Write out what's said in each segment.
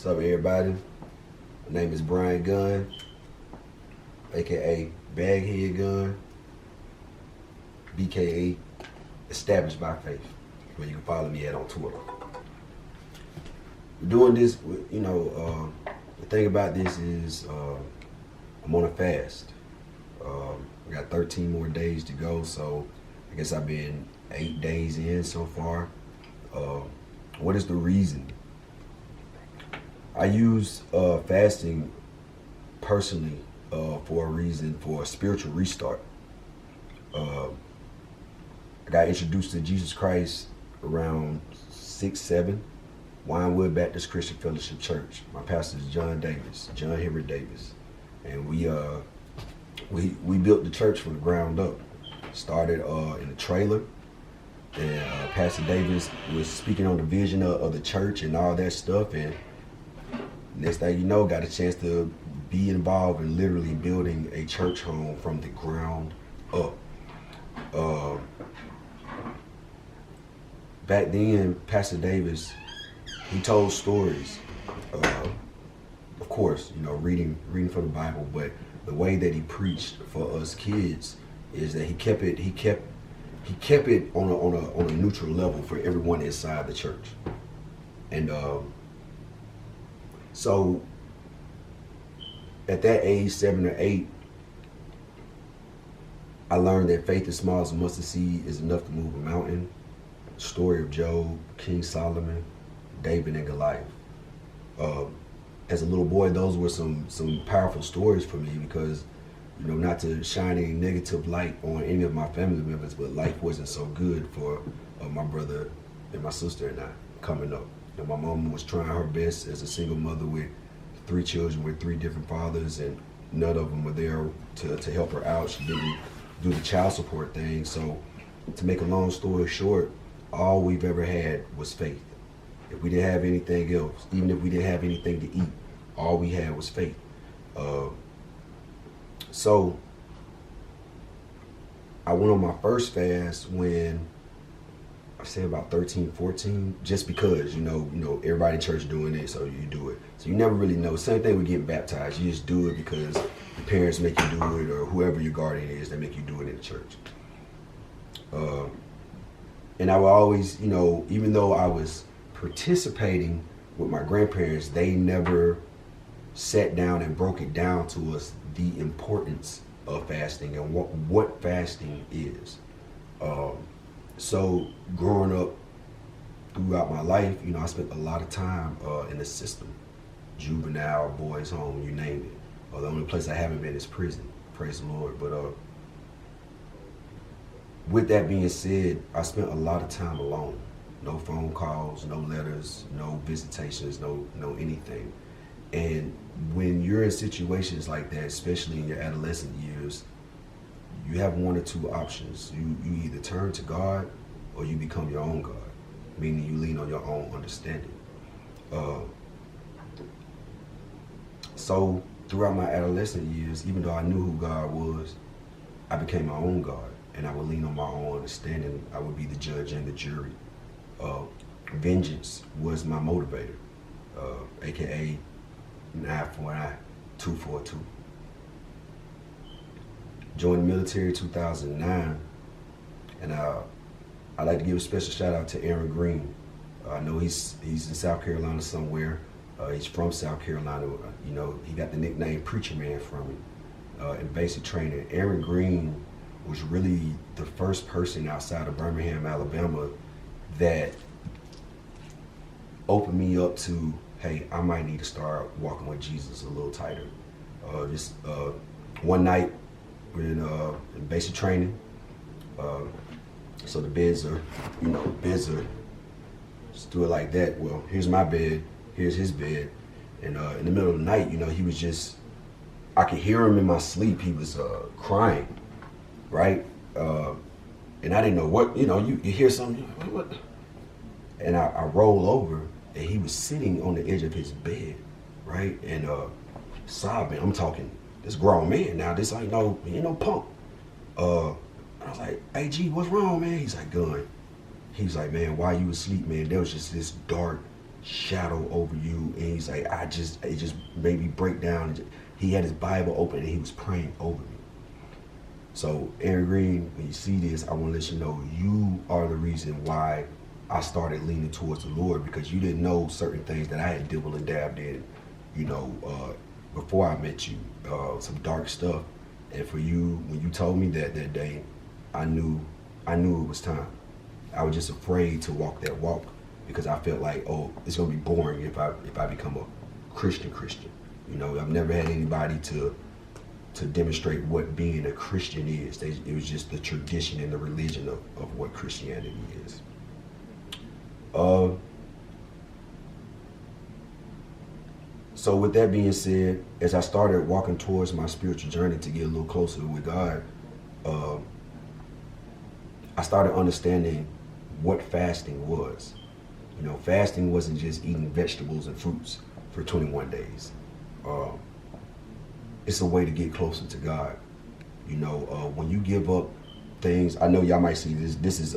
What's up, everybody? My name is Gunn, aka BagHead Gunn, BKA, established by faith, where you can follow me at on Twitter. We're doing this, the thing about this is I'm on a fast. I got 13 more days to go, so I guess I've been 8 days in so far. What is the reason? I use fasting personally for a reason, for a spiritual restart. I got introduced to Jesus Christ around 6, 7, Winewood Baptist Christian Fellowship Church. My pastor is John Henry Davis, and we built the church from the ground up. Started in a trailer, and Pastor Davis was speaking on the vision of the church and all that stuff, and next thing you know, got a chance to be involved in literally building a church home from the ground up. Back then, Pastor Davis, he told stories. Of course, reading from the Bible, but the way that he preached for us kids is that he kept it on a neutral level for everyone inside the church. And so at that age, 7 or 8, I learned that faith as small as a mustard seed is enough to move a mountain. Story of Job, King Solomon, David, and Goliath. As a little boy, those were some powerful stories for me because, not to shine any negative light on any of my family members, but life wasn't so good for my brother and my sister and I coming up. My mom was trying her best as a single mother with 3 children with 3 different fathers, and none of them were there to help her out. She didn't do the child support thing. So to make a long story short, all we've ever had was faith. If we didn't have anything else, even if we didn't have anything to eat, all we had was faith. So I went on my first fast when I say about 13, 14, just because, everybody in church doing it, so you do it. So you never really know. Same thing with getting baptized. You just do it because your parents make you do it, or whoever your guardian is, they make you do it in the church. And I would always, even though I was participating with my grandparents, they never sat down and broke it down to us, the importance of fasting and what fasting is. So growing up throughout my life, I spent a lot of time in the system, juvenile, boys home, you name it. The only place I haven't been is prison, praise the Lord. But with that being said, I spent a lot of time alone. No phone calls, no letters, no visitations, no anything. And when you're in situations like that, especially in your adolescent years, you have one or two options. You either turn to God or you become your own God, meaning you lean on your own understanding. So throughout my adolescent years, even though I knew who God was, I became my own God, and I would lean on my own understanding. I would be the judge and the jury. Vengeance was my motivator, aka an eye for an eye, 2 for a 2. Joined the military in 2009, and I'd like to give a special shout out to Aaron Green. I know he's in South Carolina somewhere. He's from South Carolina. He got the nickname Preacher Man from me in basic training. Aaron Green was really the first person outside of Birmingham, Alabama, that opened me up to, hey, I might need to start walking with Jesus a little tighter. Just one night, we're in basic training. So the beds are, just do it like that. Well, here's my bed, here's his bed. And in the middle of the night, he was just, I could hear him in my sleep. He was crying, right? And I didn't know what, you hear something, what? And I roll over, and he was sitting on the edge of his bed, right? And sobbing. I'm talking, this grown man now, this ain't no punk. I was like, hey, G, what's wrong, man? He's like, Gunn. He was like, man, while you asleep, man, there was just this dark shadow over you. And he's like, it just made me break down. He had his Bible open and he was praying over me. So Aaron Green, when you see this, I want to let you know you are the reason why I started leaning towards the Lord, because you didn't know certain things that I had dibbled and dabbed in, before I met you, some dark stuff. And for you, when you told me that day, I knew it was time. I was just afraid to walk that walk because I felt like, oh, it's gonna be boring if I become a Christian. I've never had anybody to demonstrate what being a Christian is. It was just the tradition and the religion of what Christianity is. So with that being said, as I started walking towards my spiritual journey to get a little closer with God, I started understanding what fasting was. Fasting wasn't just eating vegetables and fruits for 21 days. It's a way to get closer to God. When you give up things, I know y'all might see this. This is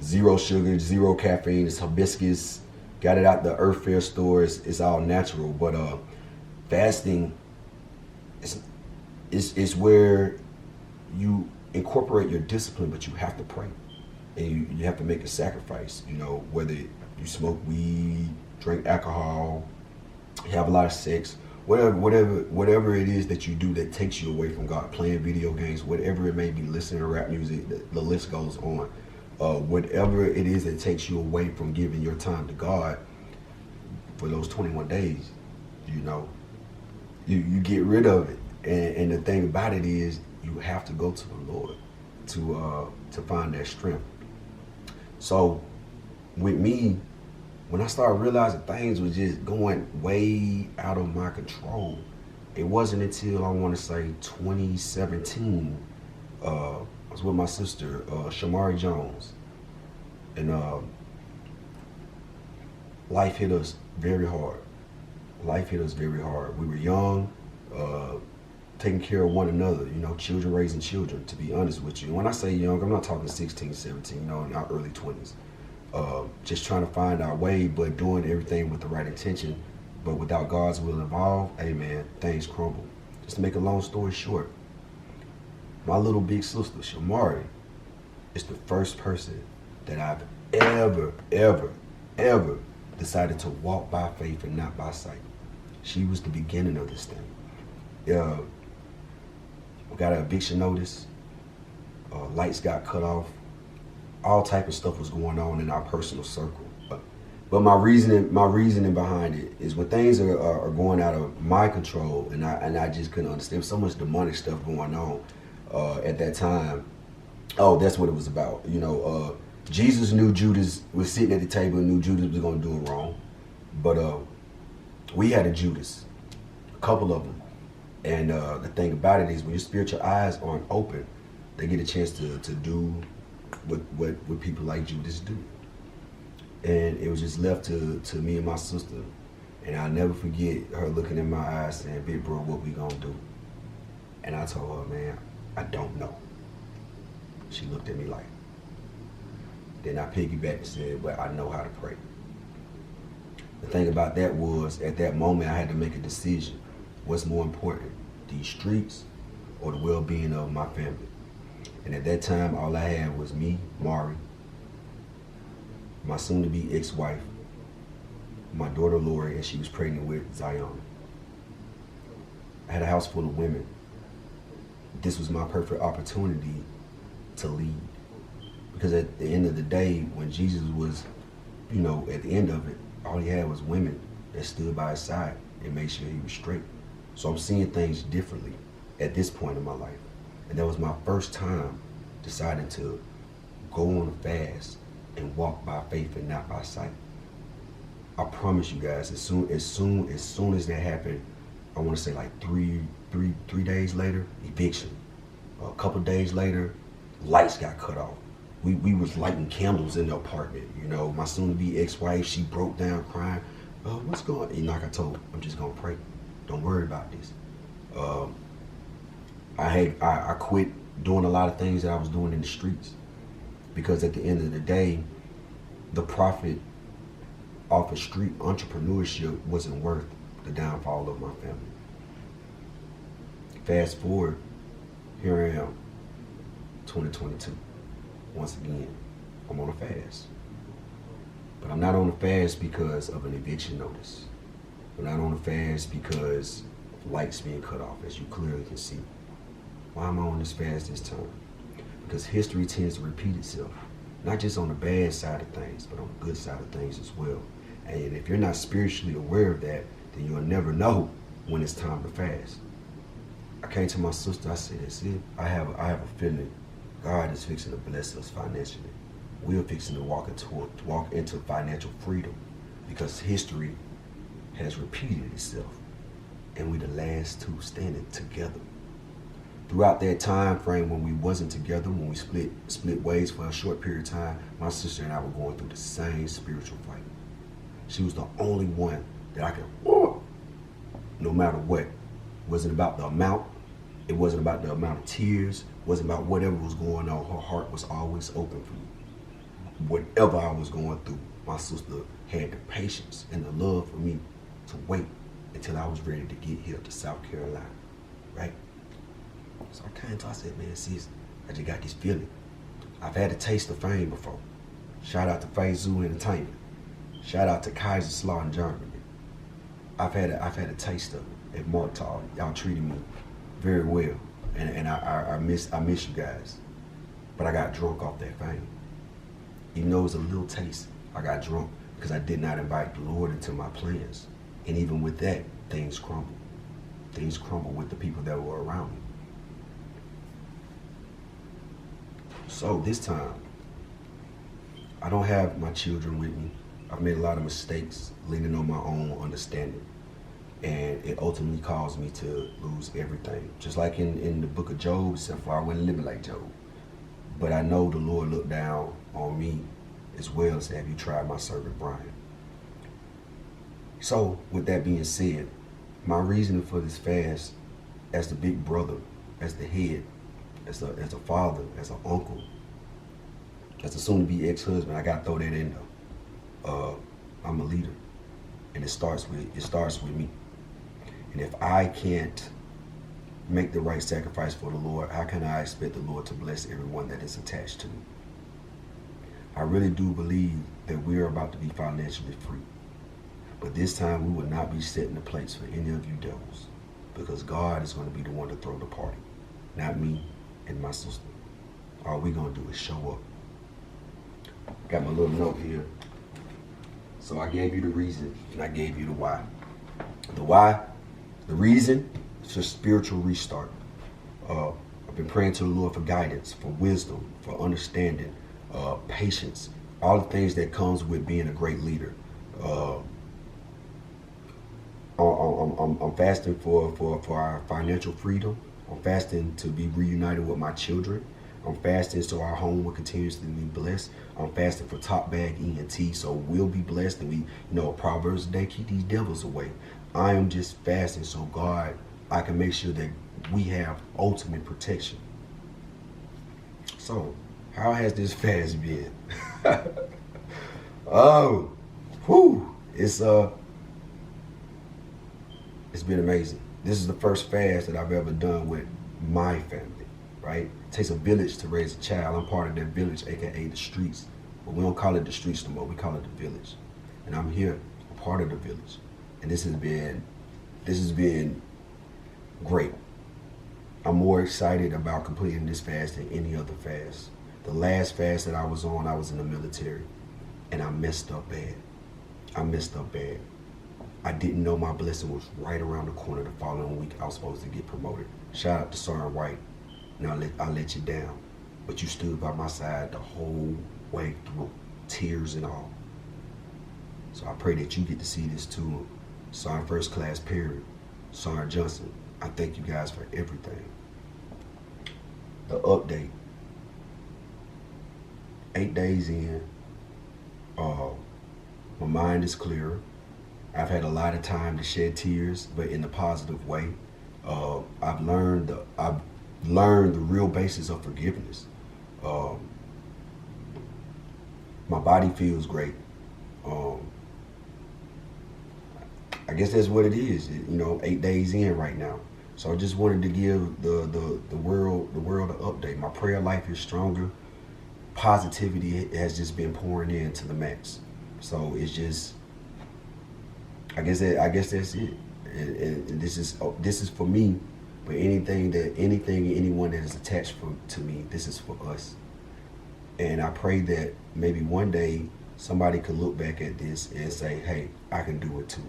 zero sugar, zero caffeine. It's hibiscus. Got it out the Earth Fair store. It's all natural. But fasting is where you incorporate your discipline, but you have to pray. And you have to make a sacrifice, whether you smoke weed, drink alcohol, have a lot of sex, whatever it is that you do that takes you away from God, playing video games, whatever it may be, listening to rap music, the list goes on. Whatever it is that takes you away from giving your time to God for those 21 days, you get rid of it. And the thing about it is you have to go to the Lord to find that strength. So with me, when I started realizing things were just going way out of my control, it wasn't until I want to say 2017, I was with my sister, Shamari Jones, and life hit us very hard. We were young, taking care of one another, children raising children, to be honest with you. And when I say young, I'm not talking 16, 17, in our early 20s. Just trying to find our way, but doing everything with the right intention. But without God's will involved, hey man, things crumble. Just to make a long story short, my little big sister, Shamari, is the first person that I've ever decided to walk by faith and not by sight. She was the beginning of this thing. We got an eviction notice. Lights got cut off. All type of stuff was going on in our personal circle. But my reasoning behind it is when things are going out of my control, and I just couldn't understand so much demonic stuff going on at that time. Oh, that's what it was about. Jesus knew Judas was sitting at the table and knew Judas was going to do it wrong. But we had a Judas, a couple of them. And the thing about it is when your spiritual eyes aren't open, they get a chance to do what people like Judas do. And it was just left to me and my sister. And I'll never forget her looking in my eyes saying, "Big bro, what we gonna do?" And I told her, "Man, I don't know." She looked at me like. Then I piggybacked and said, "Well, I know how to pray." The thing about that was, at that moment, I had to make a decision. What's more important, these streets or the well-being of my family? And at that time, all I had was me, Mari, my soon-to-be ex-wife, my daughter Lori, and she was pregnant with Zion. I had a house full of women. This was my perfect opportunity to lead. Because at the end of the day, when Jesus was, at the end of it, all he had was women that stood by his side and made sure he was straight. So I'm seeing things differently at this point in my life. And that was my first time deciding to go on a fast and walk by faith and not by sight. I promise you guys, as soon as that happened, I want to say like three days later, eviction. A couple days later, lights got cut off. We was lighting candles in the apartment. My soon-to-be ex-wife, she broke down crying. What's going on? Like I told her, I'm just gonna pray. Don't worry about this. I quit doing a lot of things that I was doing in the streets, because at the end of the day, the prophet off of street entrepreneurship wasn't worth the downfall of my family. Fast forward, here I am, 2022. Once again, I'm on a fast. But I'm not on a fast because of an eviction notice. I'm not on a fast because of lights being cut off, as you clearly can see. Why am I on this fast this time? Because history tends to repeat itself. Not just on the bad side of things, but on the good side of things as well. And if you're not spiritually aware of that, then you'll never know when it's time to fast. I came to my sister, I said, that's it. I have a feeling God is fixing to bless us financially. We're fixing to walk into financial freedom, because history has repeated itself, and we the last two standing together. Throughout that time frame when we wasn't together, when we split ways for a short period of time, my sister and I were going through the same spiritual fight. She was the only one that I could, no matter what. It wasn't about the amount. It wasn't about the amount of tears. It wasn't about whatever was going on. Her heart was always open for me. Whatever I was going through, my sister had the patience and the love for me to wait until I was ready to get here to South Carolina, right? So I came to her, I said, man, sis, I just got this feeling. I've had a taste of fame before. Shout out to Feizu Entertainment. Shout out to Kaiserslautern in Germany. I've had a taste of it at Marktal. Y'all treated me very well, and I miss you guys. But I got drunk off that fame. Even though it was a little taste, I got drunk because I did not invite the Lord into my plans. And even with that, things crumbled. Things crumbled with the people that were around me. So this time, I don't have my children with me. I've made a lot of mistakes leaning on my own understanding. And it ultimately caused me to lose everything. Just like in the book of Job, except for I wasn't living like Job. But I know the Lord looked down on me as well as have you tried my servant Brian. So with that being said, my reasoning for this fast, as the big brother, as the head, as a father, as an uncle, as a soon-to-be ex-husband, I gotta throw that in there. I'm a leader, and it starts with me. And if I can't make the right sacrifice for the Lord, how can I expect the Lord to bless everyone that is attached to me? I really do believe that we are about to be financially free. But this time we will not be setting the plates for any of you devils, because God is going to be the one to throw the party, not me and my sister. All we're going to do is show up. Got my little note here. So I gave you the reason, and I gave you the why. The why, the reason, it's a spiritual restart. I've been praying to the Lord for guidance, for wisdom, for understanding, patience, all the things that comes with being a great leader. I'm fasting for our financial freedom. I'm fasting to be reunited with my children. I'm fasting so our home will continuously be blessed. I'm fasting for Top Bag ENT, so we'll be blessed, and Proverbs today, keep these devils away. I am just fasting so God, I can make sure that we have ultimate protection. So, how has this fast been? It's been amazing. This is the first fast that I've ever done with my family, right? It takes a village to raise a child. I'm part of that village, aka the streets. But we don't call it the streets no more, we call it the village. And I'm here, a part of the village. And this has been great. I'm more excited about completing this fast than any other fast. The last fast that I was on, I was in the military, and I messed up bad. I didn't know my blessing was right around the corner the following week. I was supposed to get promoted. Shout out to Sergeant White. Now I let you down, but you stood by my side the whole way through, tears and all. So I pray that you get to see this too. Sergeant First Class Perry, Sergeant Johnson, I thank you guys for everything. The update. 8 days in, my mind is clearer. I've had a lot of time to shed tears, but in a positive way. I've learned the real basis of forgiveness. My body feels great. I guess that's what it is. You know, 8 days in right now. So I just wanted to give the world an update. My prayer life is stronger. Positivity has just been pouring in to the max. So it's just, I guess that's it. And this is for me. But anything anyone that is attached to me, this is for us. And I pray that maybe one day somebody could look back at this and say, hey, I can do it too.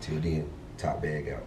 Till then, top bag out.